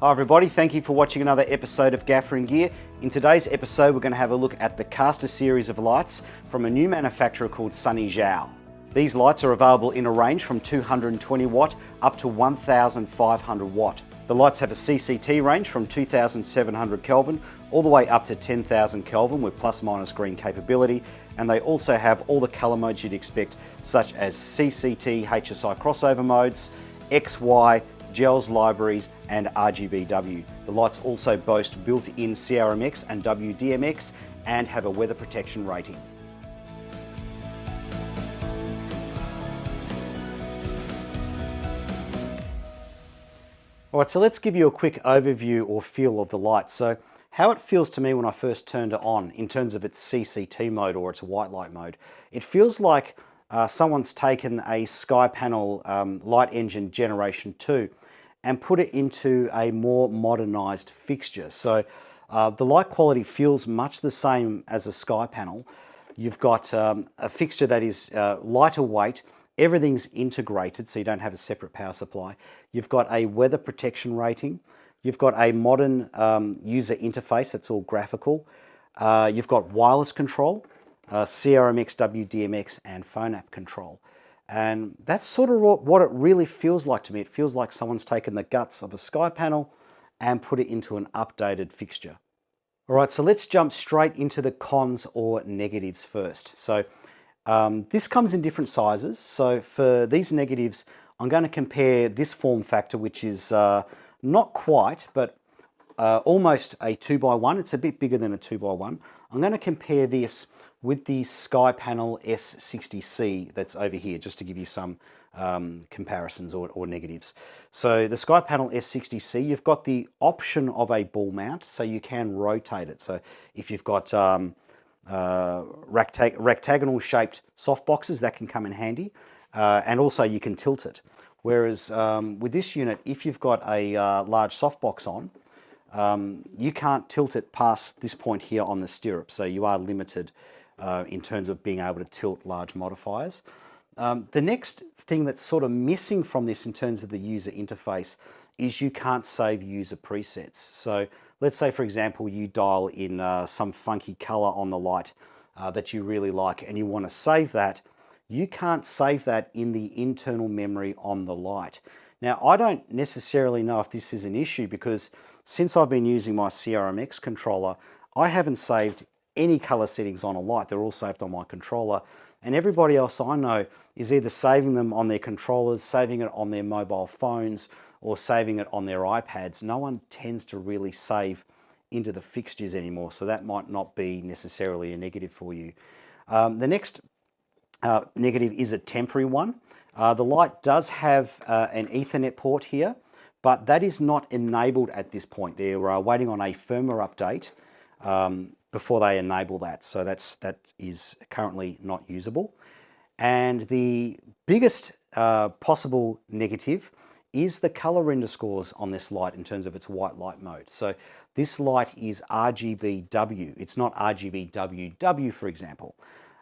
Hi everybody, thank you for watching another episode of Gaffer and Gear. In today's episode we're going to have a look at the Caster series of lights from a new manufacturer called SUNNYXIAO. These lights are available in a range from 220 watt up to 1500 watt. The lights have a CCT range from 2700 Kelvin all the way up to 10,000 Kelvin with plus minus green capability, and they also have all the color modes you'd expect, such as CCT, HSI crossover modes, XY, gels libraries and RGBW. The lights also boast built-in CRMX and WDMX and have a weather protection rating. Alright, so let's give you a quick overview or feel of the light. So how it feels to me when I first turned it on in terms of its CCT mode or its white light mode. It feels like someone's taken a SkyPanel light engine generation 2 and put it into a more modernized fixture. So the light quality feels much the same as a SkyPanel. You've got a fixture that is lighter weight, everything's integrated so you don't have a separate power supply. You've got a weather protection rating, you've got a modern user interface that's all graphical, you've got wireless control, CRMX, WDMX and phone app control. And that's sort of what it really feels like to me. It feels like someone's taken the guts of a SkyPanel and put it into an updated fixture. All right, so let's jump straight into the cons or negatives first. So this comes in different sizes. So for these negatives, I'm going to compare this form factor, which is not quite, but almost a 2x1. It's a bit bigger than a 2x1. I'm going to compare this with the SkyPanel S60C that's over here, just to give you some comparisons or negatives. So the SkyPanel S60C, you've got the option of a ball mount, so you can rotate it. So if you've got rectagonal shaped softboxes, that can come in handy, and also you can tilt it. Whereas with this unit, if you've got a large softbox on, you can't tilt it past this point here on the stirrup, so you are limited in terms of being able to tilt large modifiers. The next thing that's sort of missing from this in terms of the user interface is you can't save user presets. So let's say, for example, you dial in some funky color on the light that you really like and you want to save that. You can't save that in the internal memory on the light. Now, I don't necessarily know if this is an issue because since I've been using my CRMX controller, I haven't saved any color settings on a light. They're all saved on my controller, and everybody else I know is either saving them on their controllers, saving it on their mobile phones, or saving it on their iPads. No one tends to really save into the fixtures anymore, so that might not be necessarily a negative for you. The next negative is a temporary one. The light does have an Ethernet port here, but that is not enabled at this point. They're waiting on a firmware update before they enable that. So that is currently not usable. And the biggest possible negative is the color render scores on this light in terms of its white light mode. So this light is RGBW. It's not RGBWW, for example.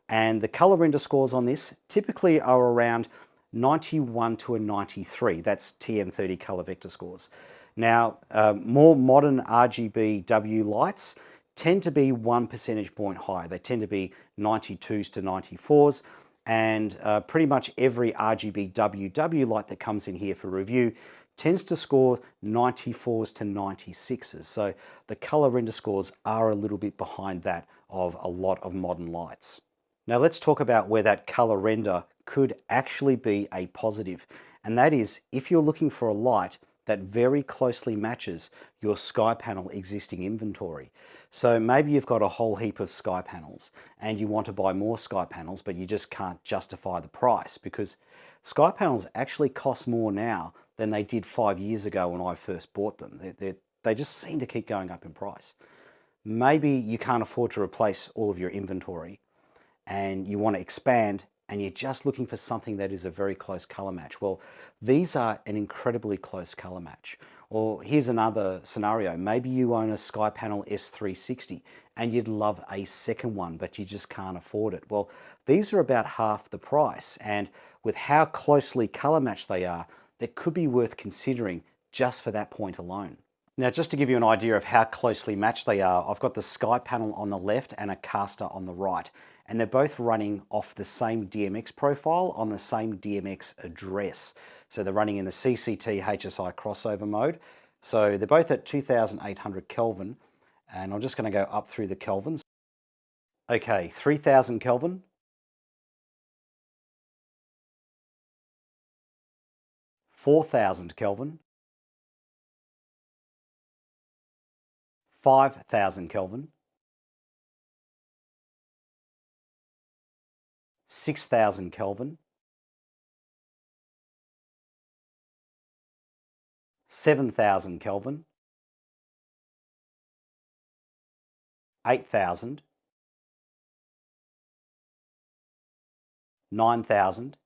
And the color render scores on this typically are around 91 to a 93. That's TM30 color vector scores. Now, more modern RGBW lights tend to be 1 percentage point higher. They tend to be 92s to 94s, and pretty much every RGBWW light that comes in here for review tends to score 94s to 96s. So the color render scores are a little bit behind that of a lot of modern lights. Now let's talk about where that color render could actually be a positive, and that is if you're looking for a light that very closely matches your SkyPanel existing inventory. So maybe you've got a whole heap of SkyPanels and you want to buy more SkyPanels, but you just can't justify the price because SkyPanels actually cost more now than they did 5 years ago when I first bought them. They just seem to keep going up in price. Maybe you can't afford to replace all of your inventory and you want to expand and you're just looking for something that is a very close color match. Well, these are an incredibly close color match. Or here's another scenario. Maybe you own a SkyPanel S360 and you'd love a second one, but you just can't afford it. Well, these are about half the price. And with how closely color matched they are, that could be worth considering just for that point alone. Now, just to give you an idea of how closely matched they are, I've got the Sky panel on the left and a Caster on the right, and they're both running off the same DMX profile on the same DMX address. So they're running in the CCT HSI crossover mode. So they're both at 2800 Kelvin, and I'm just going to go up through the kelvins. Okay, 3000 Kelvin, 4000 Kelvin, 5000 Kelvin, 6000 Kelvin, 7000 Kelvin, 8000, 9000,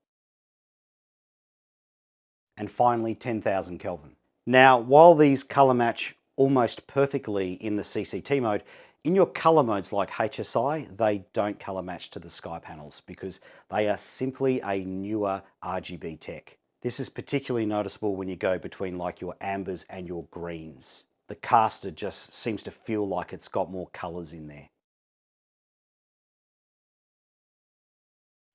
and finally 10,000 Kelvin. Now, while these color match almost perfectly in the CCT mode, in your color modes like HSI, they don't color match to the Sky panels because they are simply a newer RGB tech. This is particularly noticeable when you go between like your ambers and your greens. The Caster just seems to feel like it's got more colors in there.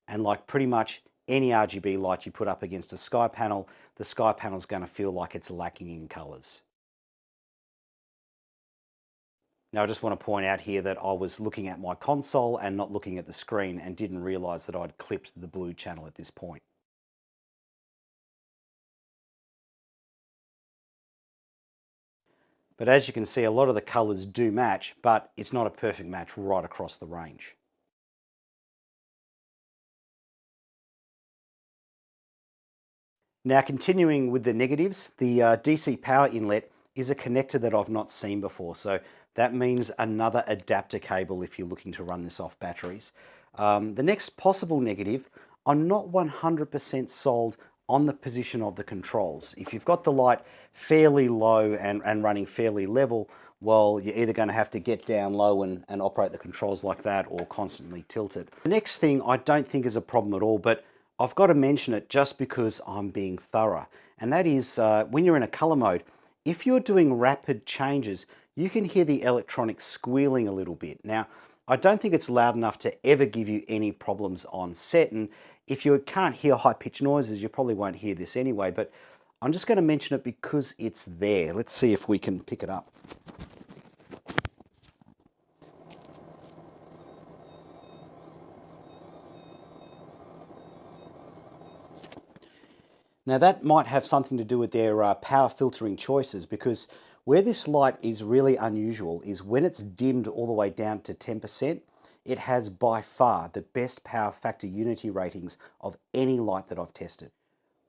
And like pretty much any RGB light you put up against a Sky panel, the Sky panel is going to feel like it's lacking in colors. Now, I just want to point out here that I was looking at my console and not looking at the screen and didn't realize that I'd clipped the blue channel at this point. But as you can see, a lot of the colors do match, but it's not a perfect match right across the range. Now, continuing with the negatives, the DC power inlet is a connector that I've not seen before. So that means another adapter cable if you're looking to run this off batteries. The next possible negative, I'm not 100% sold on the position of the controls. If you've got the light fairly low and running fairly level, well, you're either going to have to get down low and operate the controls like that or constantly tilt it. The next thing I don't think is a problem at all, but I've got to mention it just because I'm being thorough. And that is when you're in a color mode, if you're doing rapid changes, you can hear the electronics squealing a little bit. Now, I don't think it's loud enough to ever give you any problems on set. And if you can't hear high-pitched noises, you probably won't hear this anyway. But I'm just going to mention it because it's there. Let's see if we can pick it up. Now that might have something to do with their power filtering choices, because where this light is really unusual is when it's dimmed all the way down to 10%, it has by far the best power factor unity ratings of any light that I've tested.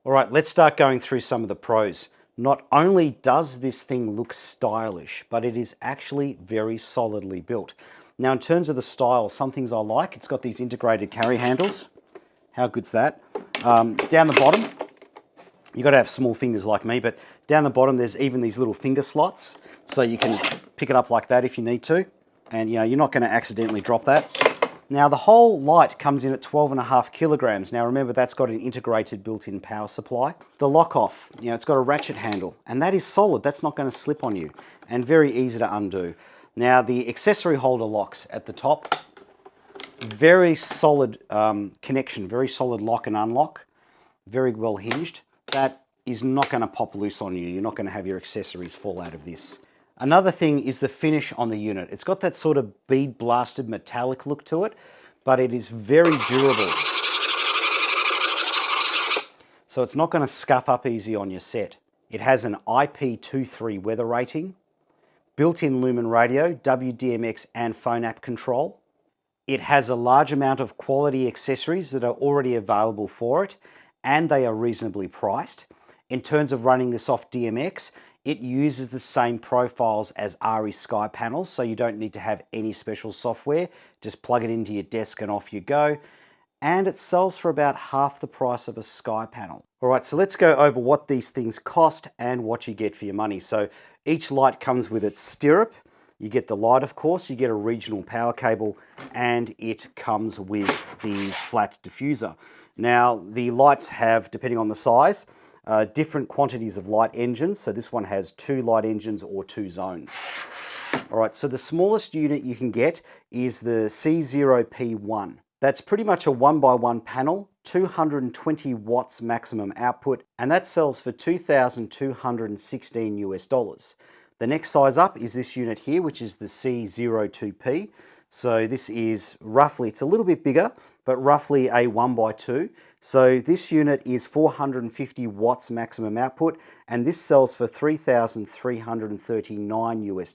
All right, let's start going through some of the pros. Not only does this thing look stylish, but it is actually very solidly built. Now in terms of the style, some things I like, it's got these integrated carry handles. How good's that? Down the bottom, you've got to have small fingers like me, but down the bottom there's even these little finger slots, so you can pick it up like that if you need to, and you know, you're not going to accidentally drop that. Now the whole light comes in at 12.5 kilograms. Now remember, that's got an integrated built-in power supply. The lock-off, you know, it's got a ratchet handle, and that is solid. That's not going to slip on you, and very easy to undo. Now the accessory holder locks at the top, very solid connection, very solid lock and unlock, very well hinged. That is not going to pop loose on you. You're not going to have your accessories fall out of this. Another thing is the finish on the unit. It's got that sort of bead blasted metallic look to it, but it is very durable. So it's not going to scuff up easy on your set. It has an IP23 weather rating, built-in lumen radio, WDMX and phone app control. It has a large amount of quality accessories that are already available for it, and they are reasonably priced. In terms of running this off DMX, it uses the same profiles as RE Sky panels, so you don't need to have any special software. Just plug it into your desk and off you go. And it sells for about half the price of a Sky panel. All right, so let's go over what these things cost and what you get for your money. So each light comes with its stirrup. You get the light, of course, you get a regional power cable, and it comes with the flat diffuser. Now, the lights have, depending on the size, different quantities of light engines. So this one has 2 light engines or 2 zones. All right, so the smallest unit you can get is the C0P1. That's pretty much a 1x1 panel, 220 watts maximum output, and that sells for $2,216 US. The next size up is this unit here, which is the C02P. So this is roughly, it's a little bit bigger, but roughly a 1x2. So this unit is 450 watts maximum output, and this sells for $3,339 US.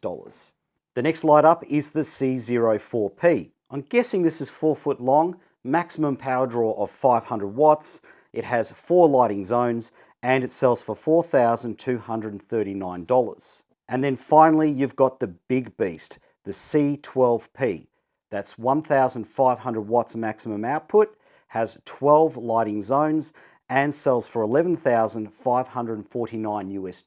The next light up is the C04P. I'm guessing this is 4 foot long, maximum power draw of 500 watts. It has 4 lighting zones, and it sells for $4,239. And then finally, you've got the big beast, the C12P. That's 1,500 watts maximum output, has 12 lighting zones, and sells for $11,549 US.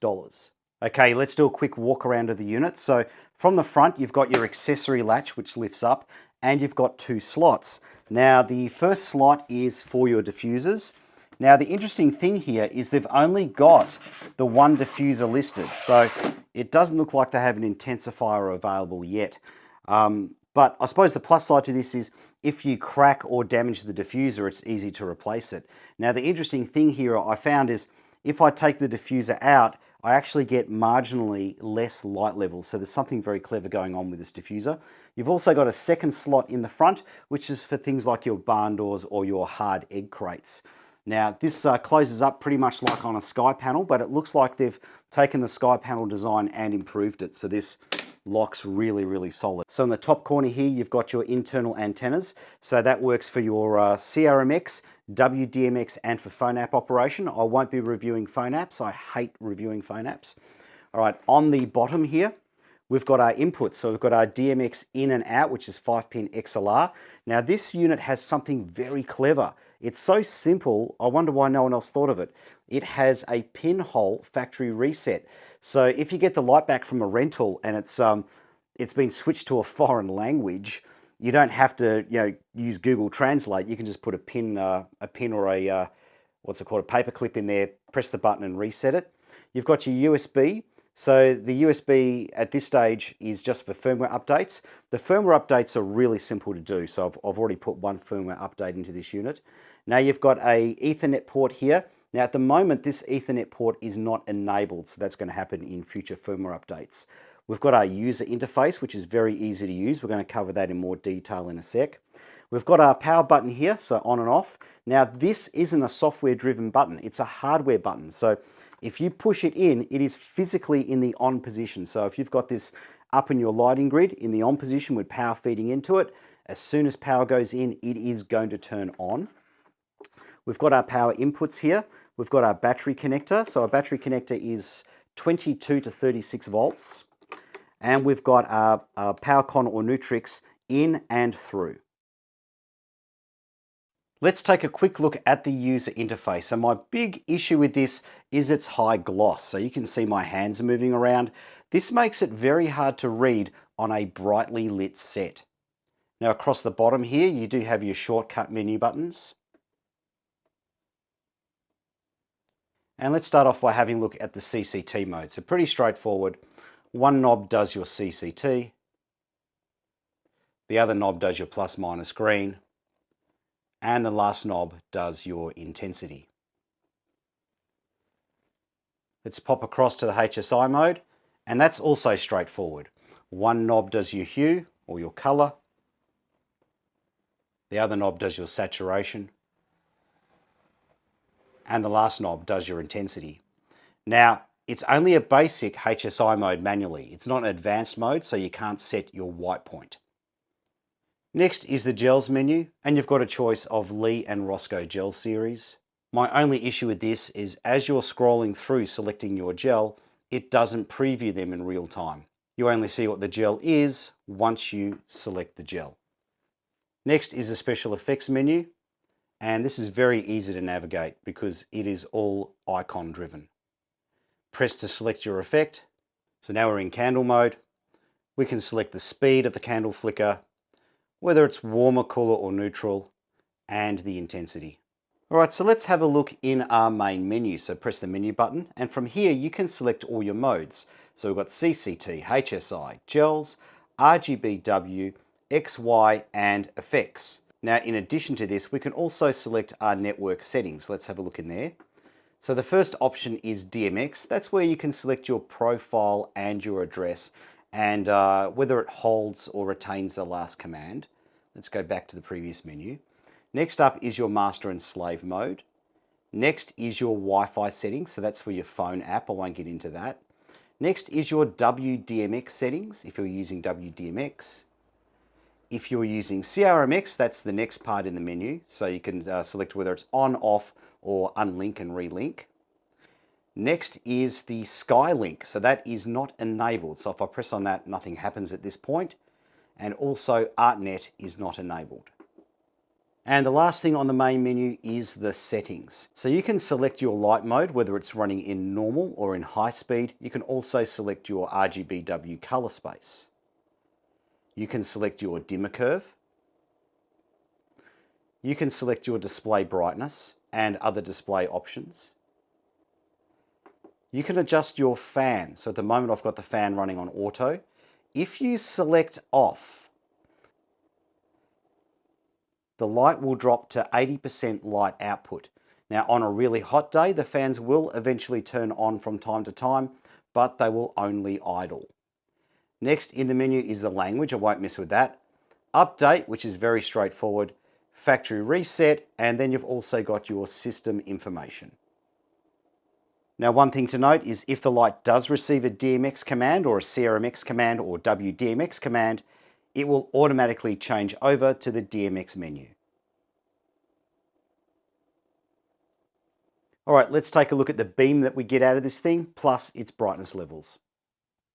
Okay, let's do a quick walk around of the unit. So from the front, you've got your accessory latch, which lifts up, and you've got 2 slots. Now, the first slot is for your diffusers. Now, the interesting thing here is they've only got the one diffuser listed. So it doesn't look like they have an intensifier available yet. But I suppose the plus side to this is if you crack or damage the diffuser, it's easy to replace it. Now, the interesting thing here I found is if I take the diffuser out, I actually get marginally less light levels. So there's something very clever going on with this diffuser. You've also got a second slot in the front, which is for things like your barn doors or your hard egg crates. Now, this closes up pretty much like on a sky panel, but it looks like they've taken the sky panel design and improved it. So this locks really, really solid. So in the top corner here, you've got your internal antennas. So that works for your CRMX, WDMX, and for phone app operation. I won't be reviewing phone apps. I hate reviewing phone apps. All right, on the bottom here, we've got our inputs. So we've got our DMX in and out, which is 5-pin XLR. Now this unit has something very clever. It's so simple, I wonder why no one else thought of it. It has a pinhole factory reset. So if you get the light back from a rental and it's been switched to a foreign language, you don't have to use Google Translate. You can just put a pin or a what's it called, a paper clip in there, press the button and reset it. You've got your USB. So the USB at this stage is just for firmware updates. The firmware updates are really simple to do. So I've already put one firmware update into this unit. Now you've got a Ethernet port here. Now at the moment, this Ethernet port is not enabled. So that's going to happen in future firmware updates. We've got our user interface, which is very easy to use. We're going to cover that in more detail in a sec. We've got our power button here, so on and off. Now this isn't a software driven button. It's a hardware button. So if you push it in, it is physically in the on position. So if you've got this up in your lighting grid in the on position with power feeding into it, as soon as power goes in, it is going to turn on. We've got our power inputs here. We've got our battery connector. So our battery connector is 22 to 36 volts. And we've got our PowerCon or Nutrix in and through. Let's take a quick look at the user interface. So my big issue with this is its high gloss. So you can see my hands are moving around. This makes it very hard to read on a brightly lit set. Now across the bottom here, you do have your shortcut menu buttons. And let's start off by having a look at the CCT mode. So pretty straightforward. One knob does your CCT. The other knob does your plus minus green. And the last knob does your intensity. Let's pop across to the HSI mode, and that's also straightforward. One knob does your hue or your color. The other knob does your saturation. And the last knob does your intensity. Now, it's only a basic HSI mode manually. It's not an advanced mode, so you can't set your white point. Next is the gels menu, and you've got a choice of Lee and Roscoe gel series. My only issue with this is as you're scrolling through selecting your gel, it doesn't preview them in real time. You only see what the gel is once you select the gel. Next is the special effects menu, and this is very easy to navigate because it is all icon driven. Press to select your effect. So now we're in candle mode. We can select the speed of the candle flicker, whether it's warmer, cooler or neutral, and the intensity. All right, so let's have a look in our main menu. So press the menu button, and from here you can select all your modes. So we've got CCT, HSI, gels, RGBW, XY, and effects. Now, in addition to this, we can also select our network settings. Let's have a look in there. So the first option is DMX. That's where you can select your profile and your address, and whether it holds or retains the last command. Let's go back to the previous menu. Next up is your master and slave mode. Next is your Wi-Fi settings, so that's for your phone app. I won't get into that. Next is your WDMX settings, if you're using WDMX. If you're using CRMX, that's the next part in the menu, so you can select whether it's on, off, or unlink and relink. Next is the Skylink, so that is not enabled. So if I press on that, nothing happens at this point. And also ArtNet is not enabled. And the last thing on the main menu is the settings. So you can select your light mode, whether it's running in normal or in high speed. You can also select your RGBW color space. You can select your dimmer curve. You can select your display brightness and other display options. You can adjust your fan. So at the moment I've got the fan running on auto. If you select off, the light will drop to 80% light output. Now, on a really hot day, the fans will eventually turn on from time to time, but they will only idle. Next in the menu is the language. I won't mess with that. Update, which is very straightforward. Factory reset, and then you've also got your system information. Now, one thing to note is if the light does receive a DMX command or a CRMX command or WDMX command, it will automatically change over to the DMX menu. All right, let's take a look at the beam that we get out of this thing, plus its brightness levels.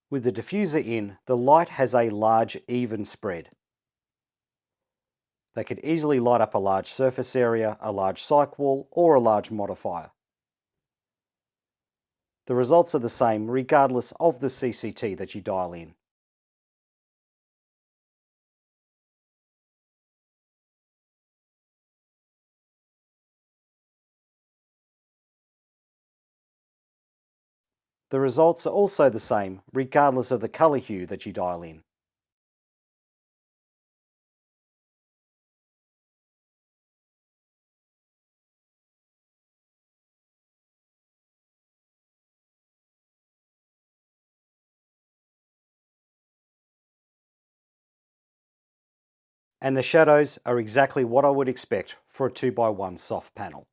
With the diffuser in, the light has a large even spread. They could easily light up a large surface area, a large cyc wall, or a large modifier. The results are the same regardless of the CCT that you dial in. The results are also the same regardless of the color hue that you dial in. And the shadows are exactly what I would expect for a 2x1 soft panel.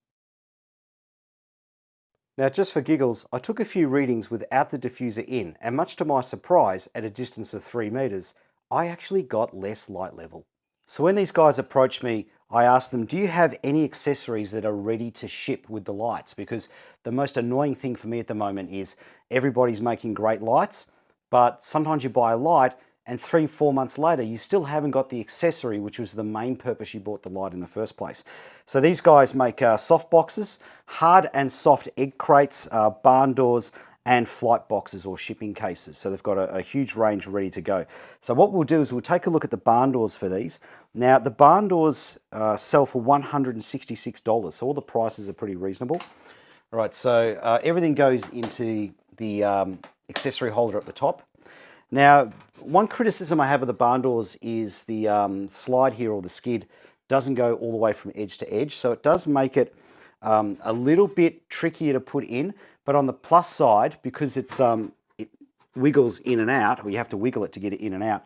Now, just for giggles, I took a few readings without the diffuser in, and much to my surprise, at a distance of 3 meters, I actually got less light level. So when these guys approached me, I asked them, do you have any accessories that are ready to ship with the lights? Because the most annoying thing for me at the moment is everybody's making great lights, but sometimes you buy a light and 3-4 months later, you still haven't got the accessory, which was the main purpose you bought the light in the first place. So these guys make soft boxes, hard and soft egg crates, barn doors, and flight boxes or shipping cases. So they've got a huge range ready to go. So what we'll do is we'll take a look at the barn doors for these. Now, the barn doors sell for $166, so all the prices are pretty reasonable. All right, so everything goes into the accessory holder at the top. Now, one criticism I have of the barn doors is the slide here, or the skid, doesn't go all the way from edge to edge. So it does make it a little bit trickier to put in. But on the plus side, because it wiggles in and out, or you have to wiggle it to get it in and out,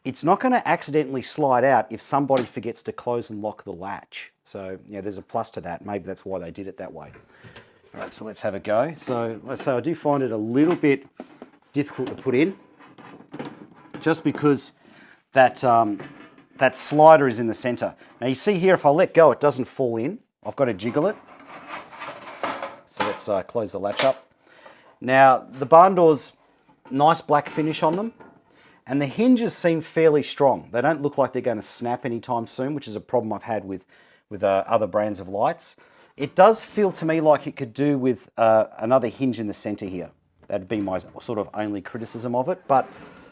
it's not going to accidentally slide out if somebody forgets to close and lock the latch. So yeah, there's a plus to that. Maybe that's why they did it that way. All right, so let's have a go. So let's say I do find it a little bit difficult to put in, just because that slider is in the center. Now you see here, if I let go, it doesn't fall in. I've got to jiggle it. So let's close the latch up. Now the barn doors, nice black finish on them, and the hinges seem fairly strong. They don't look like they're going to snap anytime soon, which is a problem I've had with other brands of lights. It does feel to me like it could do with another hinge in the center here. That'd be my sort of only criticism of it, but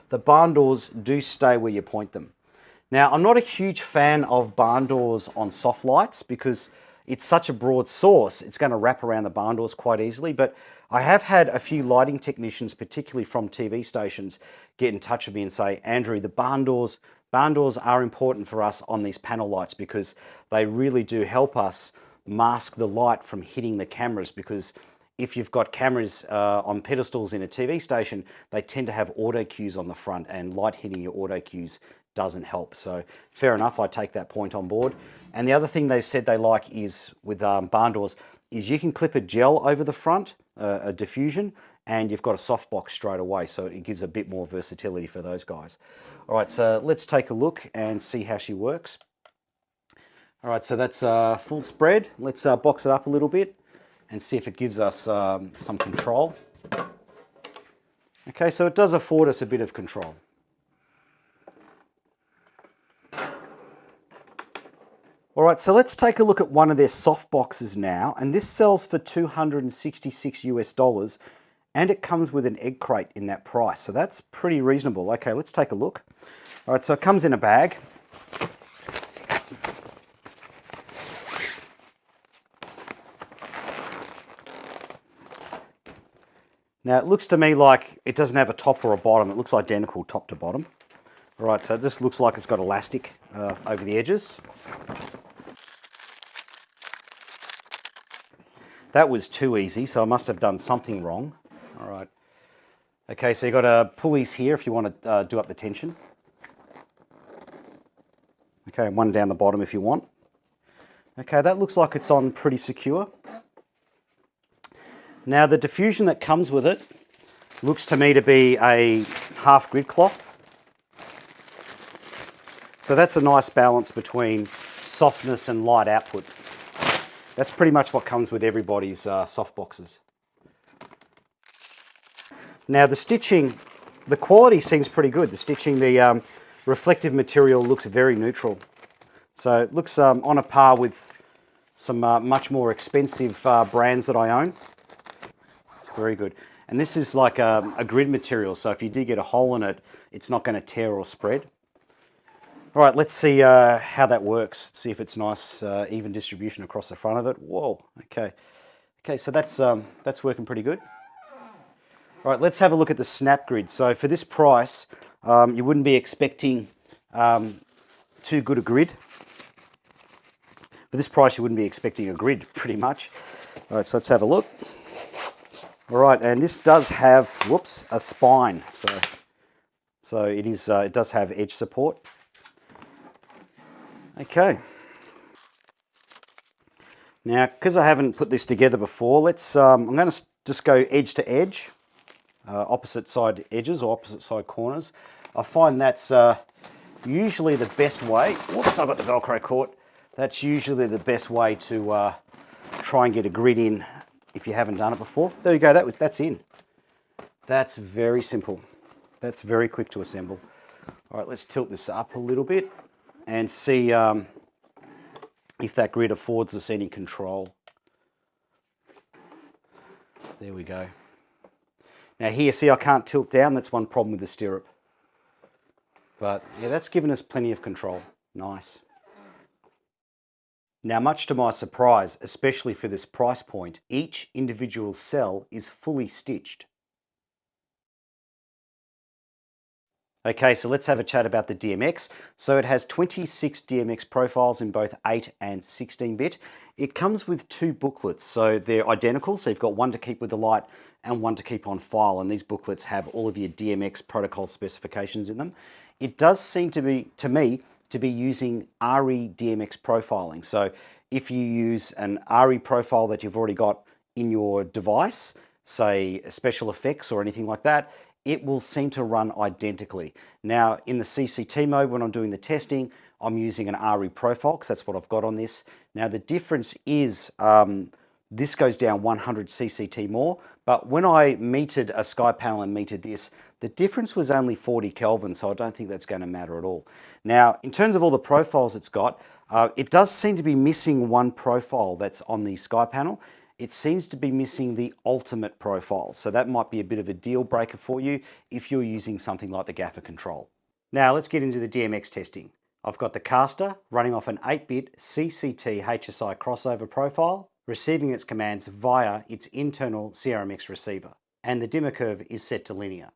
the barn doors do stay where you point them. Now, I'm not a huge fan of barn doors on soft lights because it's such a broad source, it's going to wrap around the barn doors quite easily. But I have had a few lighting technicians, particularly from TV stations, get in touch with me and say, Andrew, the barn doors are important for us on these panel lights because they really do help us mask the light from hitting the cameras, because if you've got cameras on pedestals in a TV station, they tend to have auto cues on the front, and light hitting your auto cues doesn't help. So fair enough, I take that point on board. And the other thing they've said they like is with barn doors is you can clip a gel over the front, a diffusion, and you've got a softbox straight away. So it gives a bit more versatility for those guys. All right, so let's take a look and see how she works. All right, so that's full spread. Let's box it up a little bit and see if it gives us some control. Okay, so it does afford us a bit of control. All right, so let's take a look at one of their soft boxes now, and this sells for $266 US, and it comes with an egg crate in that price, so that's pretty reasonable. Okay, let's take a look. All right, so it comes in a bag. Now it looks to me like it doesn't have a top or a bottom. It looks identical top to bottom. All right, so this looks like it's got elastic over the edges. That was too easy, so I must have done something wrong. All right. Okay, so you've got pulleys here if you want to do up the tension. Okay, and one down the bottom if you want. Okay, that looks like it's on pretty secure. Now the diffusion that comes with it looks to me to be a half grid cloth. So that's a nice balance between softness and light output. That's pretty much what comes with everybody's soft boxes. Now the stitching, the quality seems pretty good. The stitching, the reflective material looks very neutral. So it looks on a par with some much more expensive brands that I own. Very good. And this is like a grid material, so if you do get a hole in it, it's not going to tear or spread. All right, let's see how that works. Let's see if it's nice, even distribution across the front of it. Whoa, okay. Okay, so that's working pretty good. All right, let's have a look at the snap grid. So for this price, you wouldn't be expecting too good a grid. For this price, you wouldn't be expecting a grid, pretty much. All right, so let's have a look. All right, and this does have, whoops, a spine. So it is. It does have edge support. Okay. Now, because I haven't put this together before, let's. I'm going to just go edge to edge, opposite side edges or opposite side corners. I find that's usually the best way. Whoops! I got the Velcro caught. That's usually the best way to try and get a grid in if you haven't done it before. There you go. That's in. That's very simple. That's very quick to assemble. All right, let's tilt this up a little bit and see if that grid affords us any control. There we go. Now here, see, I can't tilt down. That's one problem with the stirrup. But yeah, that's given us plenty of control. Nice. Now, much to my surprise, especially for this price point, each individual cell is fully stitched. Okay, so let's have a chat about the DMX. So it has 26 DMX profiles in both 8 and 16-bit. It comes with 2 booklets, so they're identical. So you've got one to keep with the light and one to keep on file. And these booklets have all of your DMX protocol specifications in them. It does seem to me to be using RE DMX profiling. So if you use an RE profile that you've already got in your device, say special effects or anything like that, it will seem to run identically. Now in the CCT mode, when I'm doing the testing, I'm using an RE profile because that's what I've got on this. Now the difference is this goes down 100 CCT more, but when I metered a sky panel and metered this, the difference was only 40 Kelvin, so I don't think that's going to matter at all. Now, in terms of all the profiles it's got, it does seem to be missing one profile that's on the sky panel. It seems to be missing the ultimate profile, so that might be a bit of a deal breaker for you if you're using something like the Gaffer control. Now, let's get into the DMX testing. I've got the caster running off an 8-bit CCT HSI crossover profile, receiving its commands via its internal CRMX receiver, and the dimmer curve is set to linear.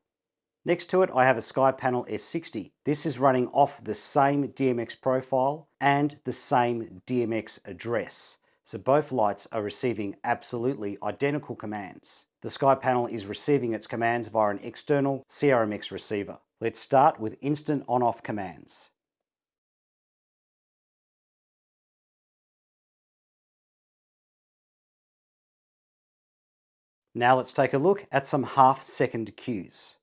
Next to it, I have a SkyPanel S60. This is running off the same DMX profile and the same DMX address. So both lights are receiving absolutely identical commands. The SkyPanel is receiving its commands via an external CRMX receiver. Let's start with instant on-off commands. Now let's take a look at some half-second cues.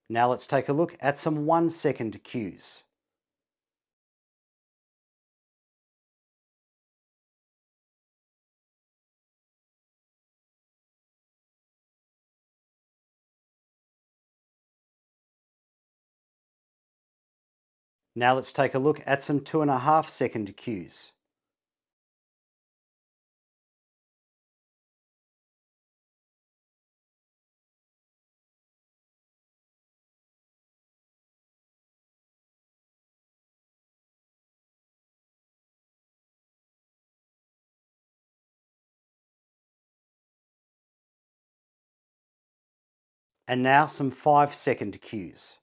Now let's take a look at some 1-second cues. Now let's take a look at some 2.5-second cues. And now some 5-second cues.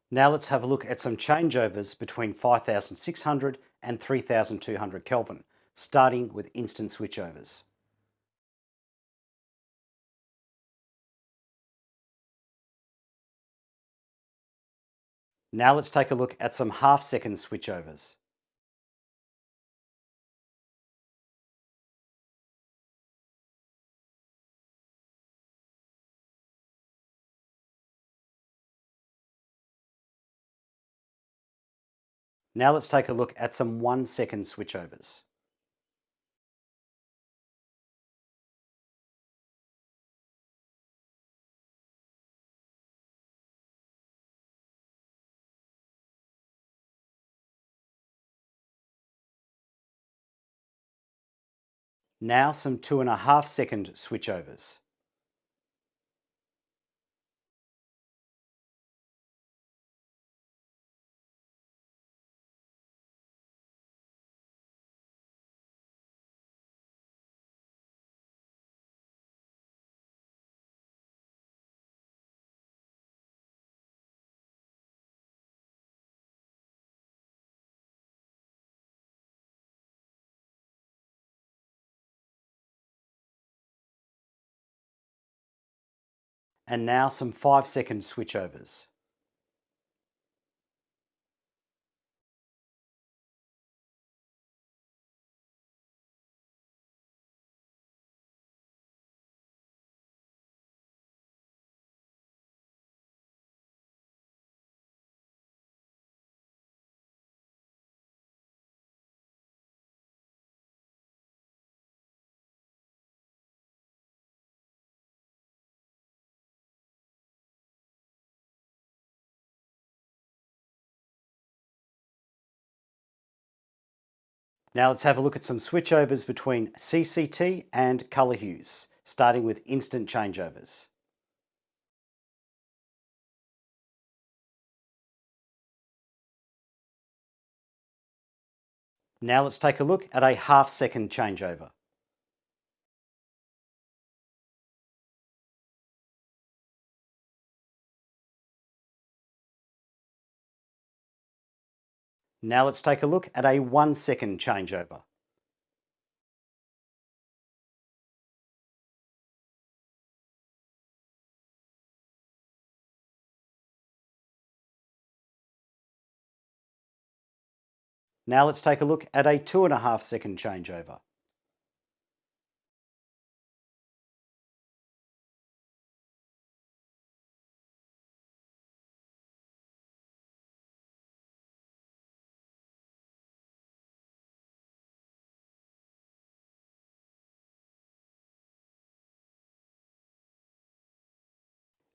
Now let's have a look at some changeovers between 5600 and 3200 Kelvin, starting with instant switchovers. Now let's take a look at some half-second switchovers. Now let's take a look at some 1-second switchovers. Now some 2.5-second switchovers. And now some 5-second switchovers. Now let's have a look at some switchovers between CCT and colour hues, starting with instant changeovers. Now let's take a look at a half-second changeover. Now let's take a look at a 1-second changeover. Now let's take a look at a 2.5 second changeover.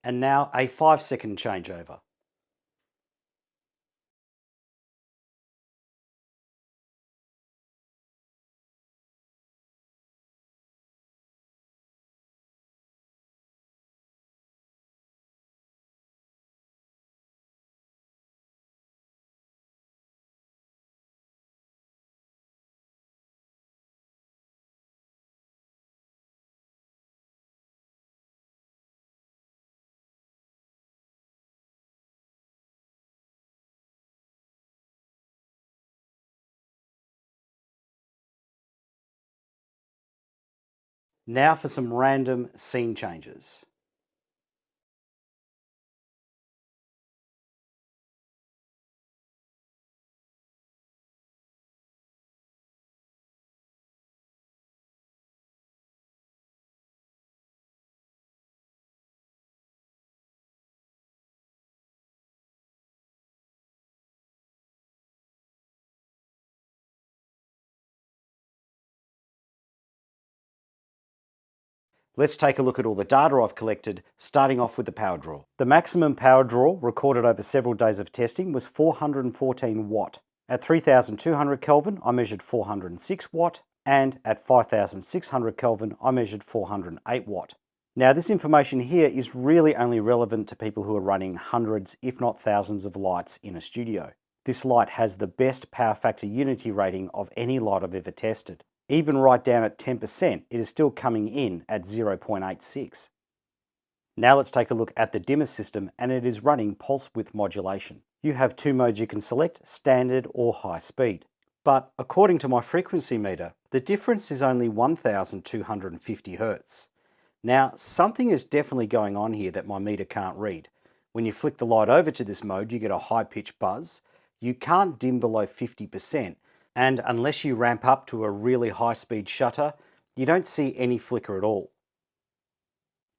And now a 5 second changeover. Now for some random scene changes. Let's take a look at all the data I've collected, starting off with the power draw. The maximum power draw recorded over several days of testing was 414 watt. At 3200 Kelvin, I measured 406 watt, and at 5600 Kelvin, I measured 408 watt. Now, this information here is really only relevant to people who are running hundreds, if not thousands of lights in a studio. This light has the best power factor unity rating of any light I've ever tested. Even right down at 10%, it is still coming in at 0.86. Now let's take a look at the dimmer system, and it is running pulse width modulation. You have two modes you can select, standard or high speed. But according to my frequency meter, the difference is only 1250 Hz. Now, something is definitely going on here that my meter can't read. When you flick the light over to this mode, you get a high-pitched buzz. You can't dim below 50%. And unless you ramp up to a really high-speed shutter, you don't see any flicker at all.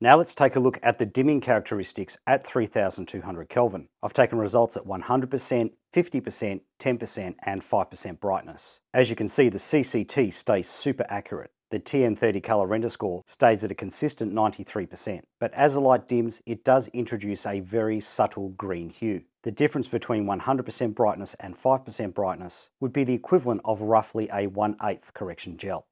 Now let's take a look at the dimming characteristics at 3200 Kelvin. I've taken results at 100%, 50%, 10% and 5% brightness. As you can see, the CCT stays super accurate. The TN30 color render score stays at a consistent 93%. But as the light dims, it does introduce a very subtle green hue. The difference between 100% brightness and 5% brightness would be the equivalent of roughly a 1/8 correction gel.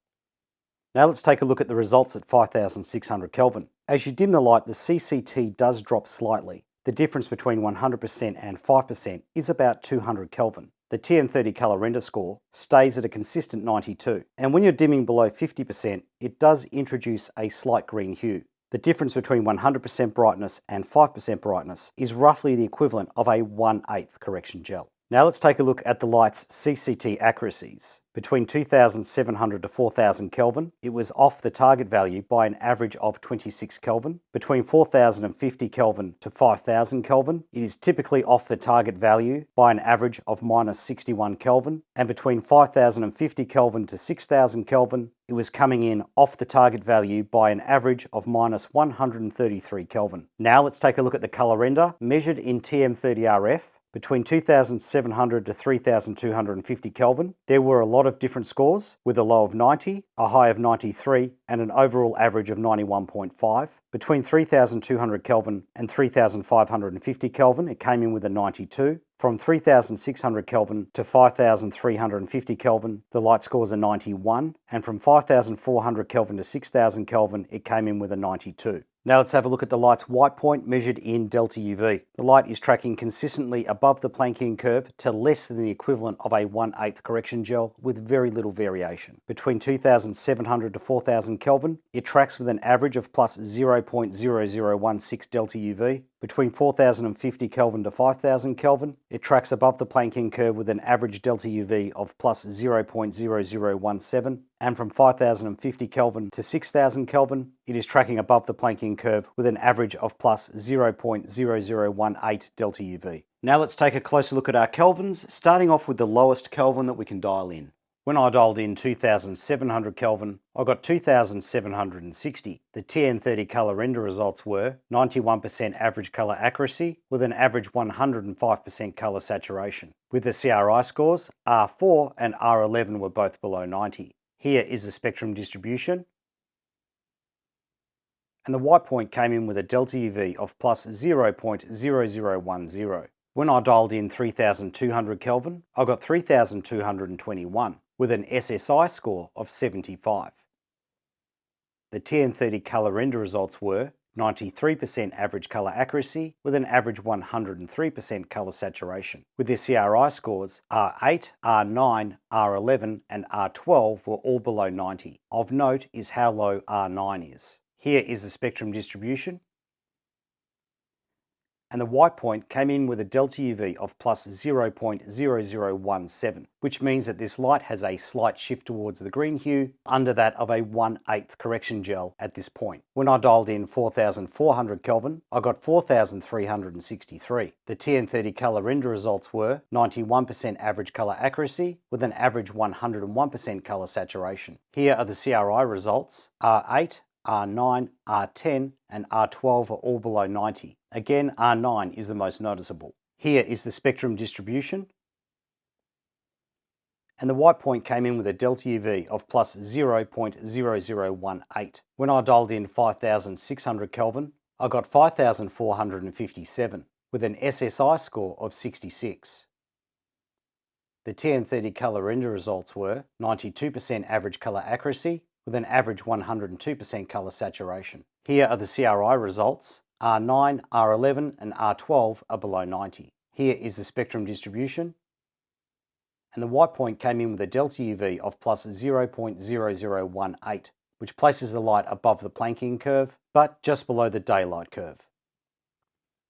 Now let's take a look at the results at 5600 Kelvin. As you dim the light, the CCT does drop slightly. The difference between 100% and 5% is about 200 Kelvin. The TN30 color render score stays at a consistent 92. And when you're dimming below 50%, it does introduce a slight green hue. The difference between 100% brightness and 5% brightness is roughly the equivalent of a 1/8 correction gel. Now let's take a look at the light's CCT accuracies. Between 2700 to 4000 Kelvin, it was off the target value by an average of 26 Kelvin. Between 4050 Kelvin to 5000 Kelvin, it is typically off the target value by an average of minus 61 Kelvin. And between 5050 Kelvin to 6000 Kelvin, it was coming in off the target value by an average of minus 133 Kelvin. Now let's take a look at the color render measured in TM30RF. Between 2700 to 3250 Kelvin, there were a lot of different scores, with a low of 90, a high of 93, and an overall average of 91.5. Between 3200 Kelvin and 3550 Kelvin, it came in with a 92. From 3600 Kelvin to 5350 Kelvin, the light scores are 91, and from 5400 Kelvin to 6000 Kelvin, it came in with a 92. Now let's have a look at the light's white point measured in delta UV. The light is tracking consistently above the Planckian curve to less than the equivalent of a 1/8 correction gel with very little variation. Between 2700 to 4000 Kelvin, it tracks with an average of plus 0.0016 delta UV. Between 4050 Kelvin to 5000 Kelvin, it tracks above the Planckian curve with an average delta UV of plus 0.0017, and from 5050 Kelvin to 6000 Kelvin, it is tracking above the Planckian curve with an average of plus 0.0018 delta UV. Now let's take a closer look at our kelvins, starting off with the lowest Kelvin that we can dial in. When I dialed in 2700 Kelvin, I got 2760. The TN30 colour render results were 91% average colour accuracy with an average 105% colour saturation. With the CRI scores, R4 and R11 were both below 90. Here is the spectrum distribution. And the white point came in with a delta UV of plus 0.0010. When I dialed in 3200 Kelvin, I got 3221 with an SSI score of 75. The TN30 colour render results were 93% average colour accuracy with an average 103% colour saturation. With their CRI scores, R8, R9, R11 and R12 were all below 90. Of note is how low R9 is. Here is the spectrum distribution. And the white point came in with a delta UV of plus 0.0017, which means that this light has a slight shift towards the green hue under that of a 1/8 correction gel at this point. When I dialed in 4400 Kelvin, I got 4363. The TN30 colour render results were 91% average colour accuracy with an average 101% colour saturation. Here are the CRI results. R8, R9, R10 and R12 are all below 90. Again, R9 is the most noticeable. Here is the spectrum distribution. And the white point came in with a delta UV of plus 0.0018. When I dialed in 5600 Kelvin, I got 5457 with an SSI score of 66. The TN30 colour render results were 92% average colour accuracy with an average 102% colour saturation. Here are the CRI results. R9, R11 and R12 are below 90. Here is the spectrum distribution. And the white point came in with a delta UV of plus 0.0018, which places the light above the Planckian curve, but just below the daylight curve.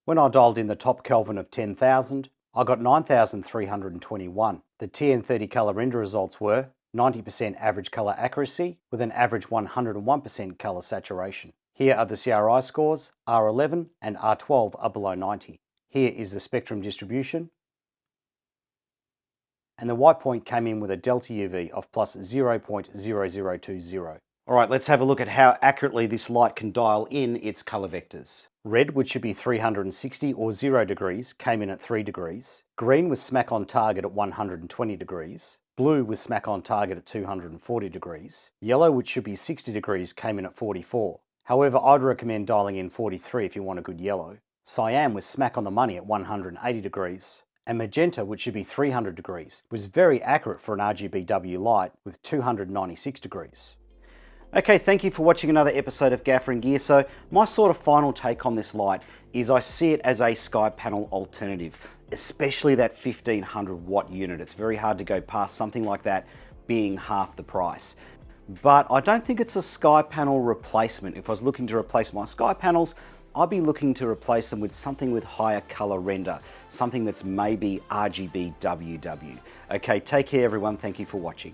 When I dialed in the top Kelvin of 10,000, I got 9321. The TN30 colour render results were 90% average colour accuracy with an average 101% colour saturation. Here are the CRI scores. R11 and R12 are below 90. Here is the spectrum distribution. And the white point came in with a delta UV of plus 0.0020. Alright, let's have a look at how accurately this light can dial in its colour vectors. Red, which should be 360 or 0 degrees, came in at 3 degrees. Green was smack on target at 120 degrees. Blue was smack on target at 240 degrees. Yellow, which should be 60 degrees, came in at 44. However, I'd recommend dialing in 43 if you want a good yellow. Cyan was smack on the money at 180 degrees. And magenta, which should be 300 degrees, was very accurate for an RGBW light with 296 degrees. Okay, thank you for watching another episode of Gaffer and Gear. So my sort of final take on this light is I see it as a sky panel alternative, especially that 1500 watt unit. It's very hard to go past something like that being half the price. But I don't think it's a sky panel replacement. If I was looking to replace my sky panels, I'd be looking to replace them with something with higher color render, something that's maybe RGBWW. Okay, take care everyone. Thank you for watching.